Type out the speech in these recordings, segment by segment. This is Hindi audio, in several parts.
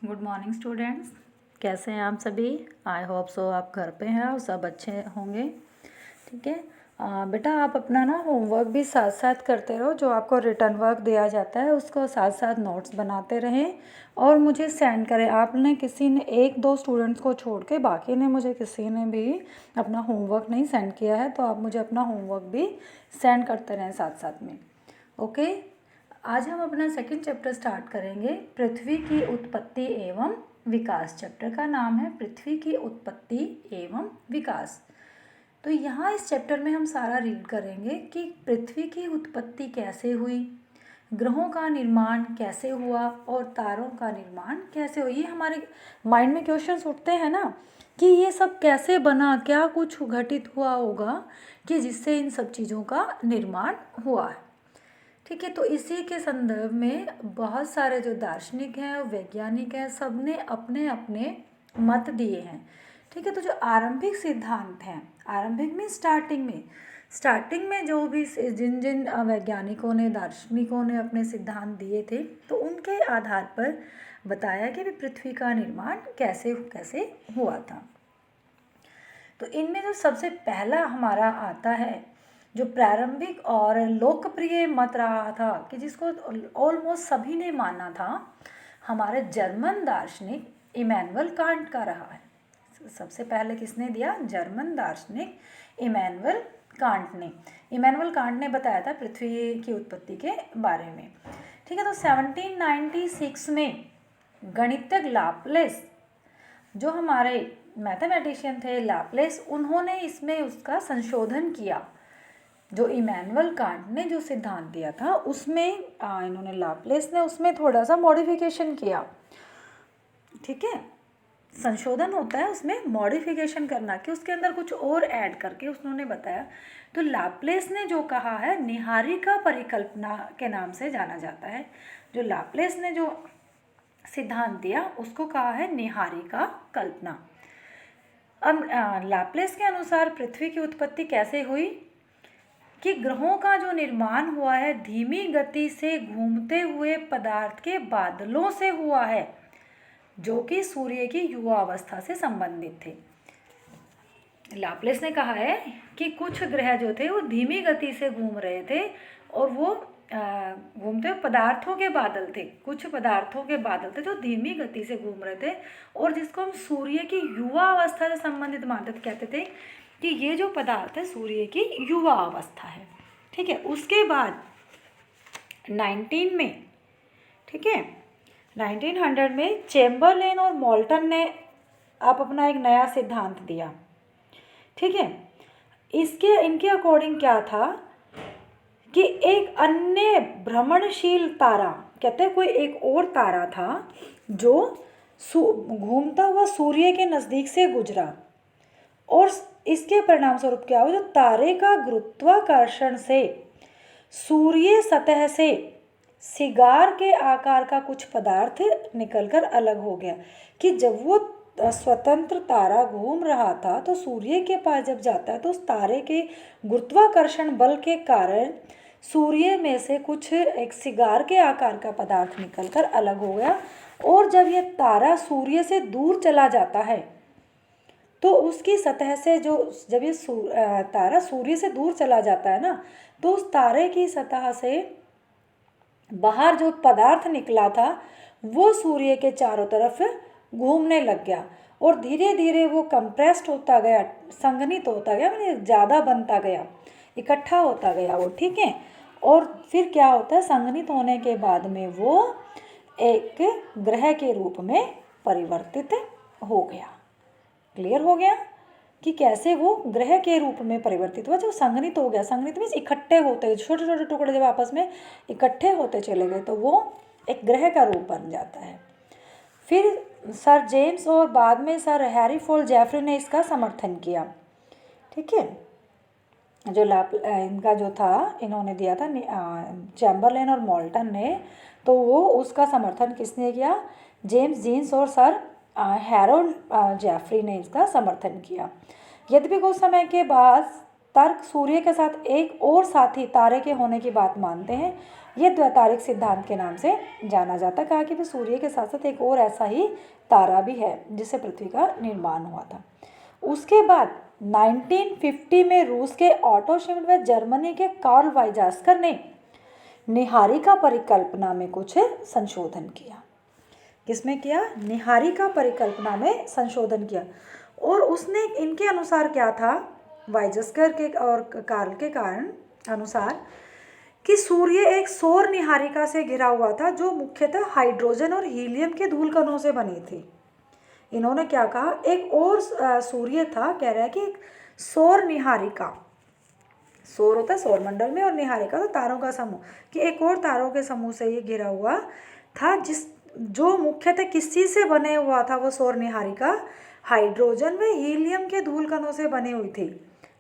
Good morning students. कैसे हैं आप सभी? आई होप सो आप घर पे हैं और सब अच्छे होंगे। ठीक है। बेटा आप अपना ना होमवर्क भी साथ साथ करते रहो। जो आपको रिटर्न वर्क दिया जाता है उसको साथ साथ नोट्स बनाते रहें और मुझे सेंड करें। आपने किसी ने एक दो स्टूडेंट्स को छोड़ के बाकी ने मुझे किसी ने भी अपना होमवर्क नहीं सेंड किया है, तो आप मुझे अपना होमवर्क भी सेंड करते रहें साथ साथ में। ओके। आज हम अपना सेकंड चैप्टर स्टार्ट करेंगे, पृथ्वी की उत्पत्ति एवं विकास। चैप्टर का नाम है पृथ्वी की उत्पत्ति एवं विकास। तो यहाँ इस चैप्टर में हम सारा रीड करेंगे कि पृथ्वी की उत्पत्ति कैसे हुई, ग्रहों का निर्माण कैसे हुआ और तारों का निर्माण कैसे हुआ। ये हमारे माइंड में क्वेश्चंस उठते हैं ना कि ये सब कैसे बना, क्या कुछ घटित हुआ होगा कि जिससे इन सब चीज़ों का निर्माण हुआ है। ठीक है। तो इसी के संदर्भ में बहुत सारे जो दार्शनिक हैं और वैज्ञानिक हैं, सब ने अपने अपने मत दिए हैं। ठीक है। तो जो आरंभिक सिद्धांत हैं, आरंभिक में स्टार्टिंग में जो भी जिन जिन वैज्ञानिकों ने, दार्शनिकों ने अपने सिद्धांत दिए थे, तो उनके आधार पर बताया कि पृथ्वी का निर्माण कैसे कैसे हुआ था। तो इनमें जो सबसे पहला हमारा आता है, जो प्रारंभिक और लोकप्रिय मत रहा था कि जिसको ऑलमोस्ट सभी ने माना था, हमारे जर्मन दार्शनिक इमैनुअल कांट का रहा है। सबसे पहले किसने दिया? जर्मन दार्शनिक इमैनुअल कांट ने। इमैनुअल कांट ने बताया था पृथ्वी की उत्पत्ति के बारे में। ठीक है। तो 1796 में गणितज्ञ लाप्लेस, जो हमारे मैथमेटिशियन थे लाप्लेस, उन्होंने इसमें उसका संशोधन किया। जो इमैनुअल कांट ने जो सिद्धांत दिया था उसमें इन्होंने, लाप्लेस ने उसमें थोड़ा सा मॉडिफिकेशन किया। ठीक है। संशोधन होता है उसमें मॉडिफिकेशन करना, कि उसके अंदर कुछ और ऐड करके उन्होंने बताया। तो लाप्लेस ने जो कहा है, निहारिका परिकल्पना के नाम से जाना जाता है। जो लाप्लेस ने जो सिद्धांत दिया उसको कहा है निहारिका कल्पना। अब लाप्लेस के अनुसार पृथ्वी की उत्पत्ति कैसे हुई कि ग्रहों का जो निर्माण हुआ है धीमी गति से घूमते हुए पदार्थ के बादलों से हुआ है, जो कि सूर्य की युवा अवस्था से संबंधित थे। लाप्लेस ने कहा है कि कुछ ग्रह जो थे वो धीमी गति से घूम रहे थे और वो घूमते हुए पदार्थों के बादल थे। कुछ पदार्थों के बादल थे जो धीमी गति से घूम रहे थे और जिसको हम सूर्य की युवा अवस्था से संबंधित मानते कहते थे कि ये जो पदार्थ है सूर्य की युवा अवस्था है। ठीक है। उसके बाद 19 में, ठीक है, 1900 में चैम्बरलेन और मोल्टन ने आप अपना एक नया सिद्धांत दिया। ठीक है। इनके अकॉर्डिंग क्या था कि एक अन्य भ्रमणशील तारा, कहते हैं कोई एक और तारा था जो घूमता हुआ सूर्य के नज़दीक से गुजरा और इसके परिणाम स्वरूप क्या हुआ, जो तारे का गुरुत्वाकर्षण से सूर्य सतह से सिगार के आकार का कुछ पदार्थ निकलकर अलग हो गया। कि जब वो स्वतंत्र तारा घूम रहा था तो सूर्य के पास जब जाता है तो उस तारे के गुरुत्वाकर्षण बल के कारण सूर्य में से कुछ एक सिगार के आकार का पदार्थ निकलकर अलग हो गया। और जब ये तारा सूर्य से दूर चला जाता है तो उसकी सतह से जब ये तारा सूर्य से दूर चला जाता है ना, तो उस तारे की सतह से बाहर जो पदार्थ निकला था वो सूर्य के चारों तरफ घूमने लग गया और धीरे धीरे वो कंप्रेस्ड होता गया, संघनित होता गया, यानी ज़्यादा बनता गया, इकट्ठा होता गया वो। ठीक है। और फिर क्या होता है, संघनित होने के बाद में वो एक ग्रह के रूप में परिवर्तित हो गया। क्लियर हो गया कि कैसे वो ग्रह के रूप में परिवर्तित हुआ, जो संघनित हो गया। संघनित मीन्स इकट्ठे होते, छोटे छोटे टुकड़े जब आपस में इकट्ठे होते चले गए तो वो एक ग्रह का रूप बन जाता है। फिर सर जेम्स और बाद में सर हैरी फोल जेफरी ने इसका समर्थन किया। ठीक है। जो इनका जो था, इन्होंने दिया था चैम्बरलेन और मोल्टन ने, तो वो उसका समर्थन किसने किया? जेम्स जीन्स और सर हैरोल्ड जेफरी ने इसका समर्थन किया। यद्यपि कुछ समय के बाद तर्क सूर्य के साथ एक और साथी तारे के होने की बात मानते हैं। ये द्वैतारिक सिद्धांत के नाम से जाना जाता है। कहा कि भी सूर्य के साथ साथ एक और ऐसा ही तारा भी है जिससे पृथ्वी का निर्माण हुआ था। उसके बाद 1950 में रूस के ऑटो शिमिट व जर्मनी के कार्ल वाइजास्कर ने निहारिका परिकल्पना में कुछ संशोधन किया। किसमें किया? निहारिका परिकल्पना में संशोधन किया। और उसने इनके अनुसार क्या था, वाइजास्कर के और कार्ल के कारण अनुसार, कि सूर्य एक सौर निहारिका से घिरा हुआ था जो मुख्यतः हाइड्रोजन और हीलियम के धूल कणों से बनी थी। इन्होंने क्या कहा, एक और सूर्य था, कह रहा है कि एक सौर निहारिका, सौर होता है सौरमंडल में और निहारिका तो तारों का समूह, कि एक और तारों के समूह से ये घिरा हुआ था जो मुख्यतः किस चीज़ से बने हुआ था। वो सौर निहारिका हाइड्रोजन व हीलियम के धूल कणों से बनी हुई थी।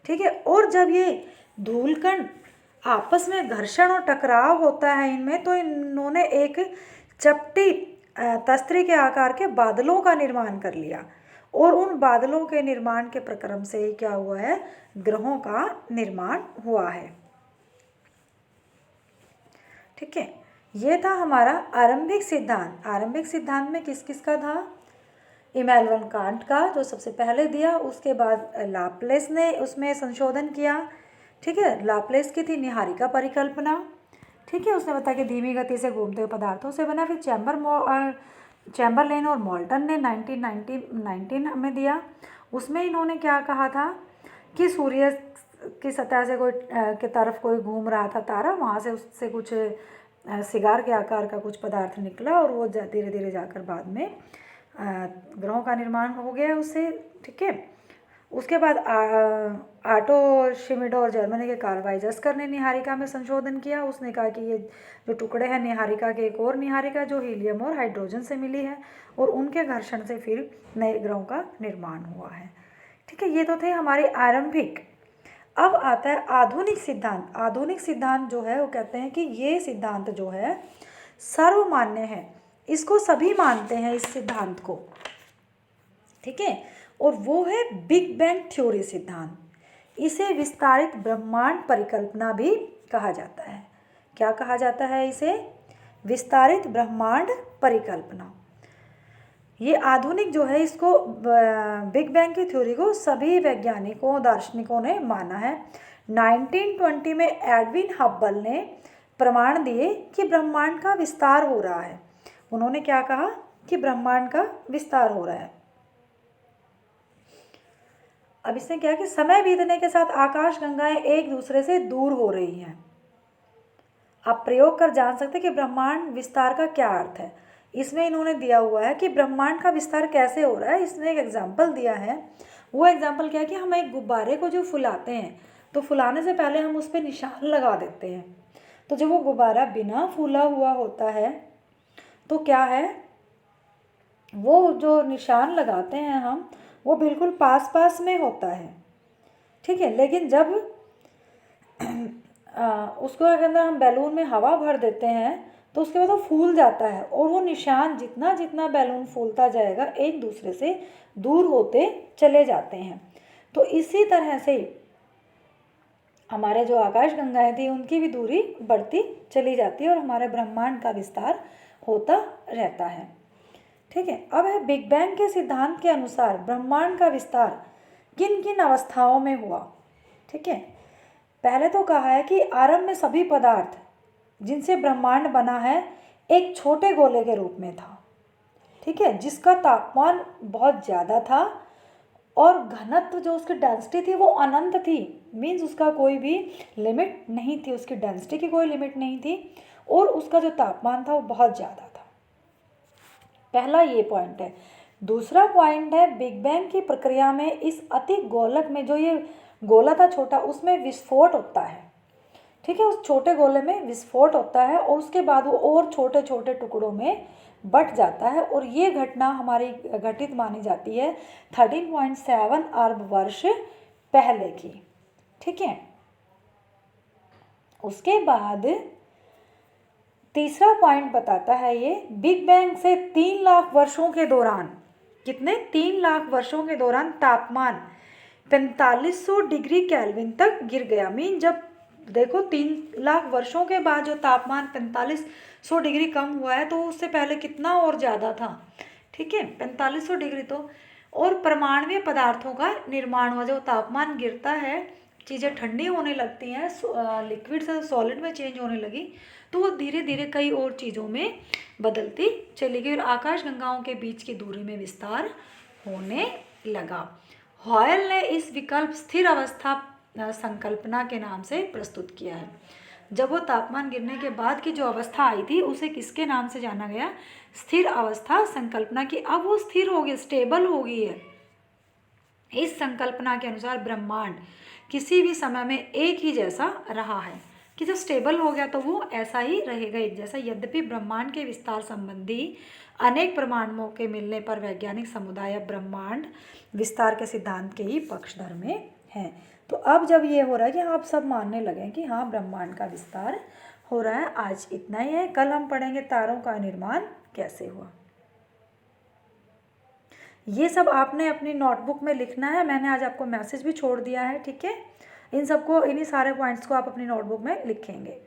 ठीक है। और जब ये धूल कण आपस में घर्षण और टकराव होता है इनमें, तो इन्होंने एक चपटी तस्तरी के आकार के बादलों का निर्माण कर लिया। और उन बादलों के निर्माण के प्रक्रम से ही क्या हुआ है, ग्रहों का निर्माण हुआ है। ठीक है। ये था हमारा आरंभिक सिद्धांत। आरंभिक सिद्धांत में किस किस का था? इमैनुएल कांट का, जो सबसे पहले दिया। उसके बाद लाप्लेस ने उसमें संशोधन किया। ठीक है। लाप्लेस की थी निहारिका परिकल्पना। ठीक है। उसने बताया कि धीमी गति से घूमते हुए पदार्थों से बना। फिर चैम्बरलेन और मोल्टन ने 1919 में दिया। उसमें इन्होंने क्या कहा था कि सूर्य की सतह से कोई के तरफ कोई घूम रहा था तारा, वहाँ से उससे कुछ सिगार के आकार का कुछ पदार्थ निकला और वो धीरे धीरे जाकर बाद में ग्रहों का निर्माण हो गया उससे। ठीक है। उसके बाद ऑटो शिमिट और जर्मनी के कार्ल वाइजास्कर ने निहारिका में संशोधन किया। उसने कहा कि ये जो टुकड़े हैं निहारिका के, एक और निहारिका जो हीलियम और हाइड्रोजन से मिली है, और उनके घर्षण से फिर नए ग्रहों का निर्माण हुआ है। ठीक है। ये तो थे हमारे आरंभिक। अब आता है आधुनिक सिद्धांत। आधुनिक सिद्धांत जो है वो कहते हैं कि ये सिद्धांत जो है सर्वमान्य है, इसको सभी मानते हैं इस सिद्धांत को। ठीक है। और वो है बिग बैंग थ्योरी सिद्धांत। इसे विस्तारित ब्रह्मांड परिकल्पना भी कहा जाता है। क्या कहा जाता है इसे? विस्तारित ब्रह्मांड परिकल्पना। ये आधुनिक जो है, इसको बिग बैंग की थ्योरी को सभी वैज्ञानिकों दार्शनिकों ने माना है। 1920 में एडविन हब्बल ने प्रमाण दिए कि ब्रह्मांड का विस्तार हो रहा है। उन्होंने क्या कहा कि ब्रह्मांड का विस्तार हो रहा है। अब इसने क्या कि समय बीतने के साथ आकाश गंगाएं एक दूसरे से दूर हो रही हैं। आप प्रयोग कर जान सकते हैं कि ब्रह्मांड विस्तार का क्या अर्थ है। इसमें इन्होंने दिया हुआ है कि ब्रह्मांड का विस्तार कैसे हो रहा है। इसने एक एग्जाम्पल दिया है। वो एग्जाम्पल क्या है कि हम एक गुब्बारे को जो फुलाते हैं, तो फुलाने से पहले हम उस पर निशान लगा देते हैं। तो जब वो गुब्बारा बिना फूला हुआ होता है तो क्या है, वो जो निशान लगाते हैं हम, वो बिल्कुल पास पास में होता है। ठीक है। लेकिन जब उसको अंदर हम बैलून में हवा भर देते हैं तो उसके बाद वो फूल जाता है, और वो निशान जितना जितना बैलून फूलता जाएगा एक दूसरे से दूर होते चले जाते हैं। तो इसी तरह से हमारे जो आकाश गंगाएं थी उनकी भी दूरी बढ़ती चली जाती है और हमारे ब्रह्मांड का विस्तार होता रहता है। ठीक है। अब है बिग बैंग के सिद्धांत के अनुसार ब्रह्मांड का विस्तार किन किन अवस्थाओं में हुआ। ठीक है। पहले तो कहा है कि आरंभ में सभी पदार्थ जिनसे ब्रह्मांड बना है एक छोटे गोले के रूप में था। ठीक है। जिसका तापमान बहुत ज़्यादा था और घनत्व जो उसकी डेंसिटी थी वो अनंत थी। मीन्स उसका कोई भी लिमिट नहीं थी, उसकी डेंसिटी की कोई लिमिट नहीं थी, और उसका जो तापमान था वो बहुत ज़्यादा था। पहला ये पॉइंट है। दूसरा पॉइंट है बिग बैंग की प्रक्रिया में इस अति गोलक में, जो ये गोला था छोटा, उसमें विस्फोट होता है। ठीक है। उस छोटे गोले में विस्फोट होता है और उसके बाद वो और छोटे छोटे टुकड़ों में बट जाता है, और ये घटना हमारी घटित मानी जाती है 13.7 अरब वर्ष पहले की। ठीक है। उसके बाद तीसरा पॉइंट बताता है ये, बिग बैंग से 3 लाख वर्षों के दौरान, कितने 3 लाख वर्षों के दौरान तापमान 4500 डिग्री केल्विन तक गिर गया। मीन जब देखो 3 लाख वर्षों के बाद जो तापमान 4500 डिग्री कम हुआ है, तो उससे पहले कितना और ज़्यादा था। ठीक है, 4500 डिग्री। तो और परमाणुीय पदार्थों का निर्माण हुआ। जो तापमान गिरता है, चीज़ें ठंडी होने लगती हैं, लिक्विड से सॉलिड में चेंज होने लगी, तो वो धीरे धीरे कई और चीज़ों में बदलती चली गई और आकाश गंगाओं के बीच की दूरी में विस्तार होने लगा। हॉयल ने इस विकल्प स्थिर अवस्था संकल्पना के नाम से प्रस्तुत किया है। जब वो तापमान गिरने के बाद की जो अवस्था आई थी, उसे किसके नाम से जाना गया? स्थिर अवस्था संकल्पना की। अब वो स्थिर हो गई, स्टेबल हो गई है। इस संकल्पना के अनुसार ब्रह्मांड किसी भी समय में एक ही जैसा रहा है, कि जब स्टेबल हो गया तो वो ऐसा ही रहेगा, एक जैसा। यद्यपि ब्रह्मांड के विस्तार संबंधी अनेक प्रमाणों के मिलने पर वैज्ञानिक समुदाय ब्रह्मांड विस्तार के सिद्धांत के ही पक्षधर में है। तो अब जब ये हो रहा है कि आप सब मानने लगे कि हाँ ब्रह्मांड का विस्तार हो रहा है। आज इतना ही है, कल हम पढ़ेंगे तारों का निर्माण कैसे हुआ। ये सब आपने अपनी नोटबुक में लिखना है। मैंने आज आपको मैसेज भी छोड़ दिया है, ठीक है। इन सबको, इन्हीं सारे पॉइंट्स को आप अपनी नोटबुक में लिखेंगे।